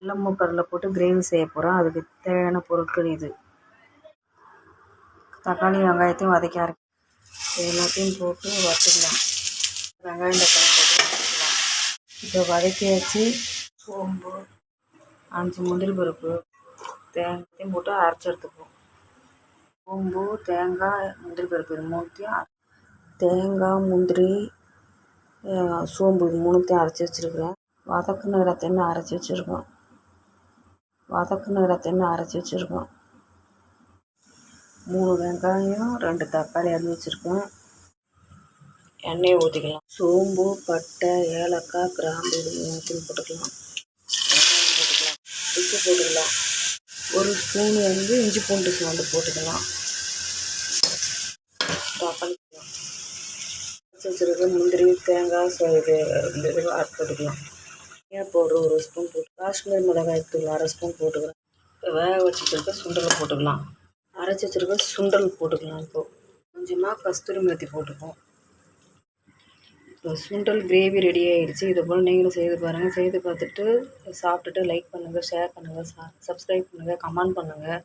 வெள்ளை மூக்கடலை போட்டு கிரேவி செய்ய போகிறோம். அதுக்கு தேவையான பொருட்கள் இது. தக்காளி வெங்காயத்தையும் வதக்கி எல்லாத்தையும் போட்டு வறுத்துக்கலாம். வெங்காயம் தக்காளி போட்டு வறுத்துக்கலாம். இப்போ வதக்கியாச்சு. சோம்பு, 5 முந்திரி பருப்பு, தேங்காயும் போட்டு அரைச்சி எடுத்துக்குவோம். சோம்பு, தேங்காய், முந்திரி பருப்பு இது மூணுத்தையும் தேங்காய், முந்திரி, சோம்பு இது மூணுத்தையும் அரைச்சி வச்சுருக்கிறேன். வதக்குன இடத்தையும் அரைச்சி வச்சுருக்கோம். 3 வெங்காயம், 2 தக்காளி அரிஞ்சு வச்சுருக்கோம். எண்ணெயை ஊற்றிக்கலாம். சோம்பு, பட்டை, ஏலக்காய், கிராம்பு இது மூணுத்தையும் போட்டுக்கலாம். போட்டுக்கலாம். உப்பு போட்டுக்கலாம். 1 ஸ்பூன் இஞ்சி பூண்டு சாந்து போட்டுக்கலாம். தக்காளி வச்சுருக்க முந்திரி, தேங்காய் இது ஆட் போட்டுக்கலாம். பவுடர் 1 ஸ்பூன் போட்டு காஷ்மீர் மிளகாய் தூள் 1/2 ஸ்பூன் போட்டுக்கலாம். இப்போ வேக வச்சுருக்க சுண்டலை போட்டுக்கலாம். அரைச்சி வச்சுருக்க சுண்டல் போட்டுக்கலாம். இப்போது கொஞ்சமாக கஸ்தூரி மேத்தி போட்டுப்போம். இப்போ சுண்டல் கிரேவி ரெடி ஆகிடுச்சு. இதை போல் நீங்களும் செய்து பாருங்கள். செய்து பார்த்துட்டு சாப்பிட்டுட்டு லைக் பண்ணுங்கள், ஷேர் பண்ணுங்கள், சப்ஸ்கிரைப் பண்ணுங்கள், கமெண்ட் பண்ணுங்கள்.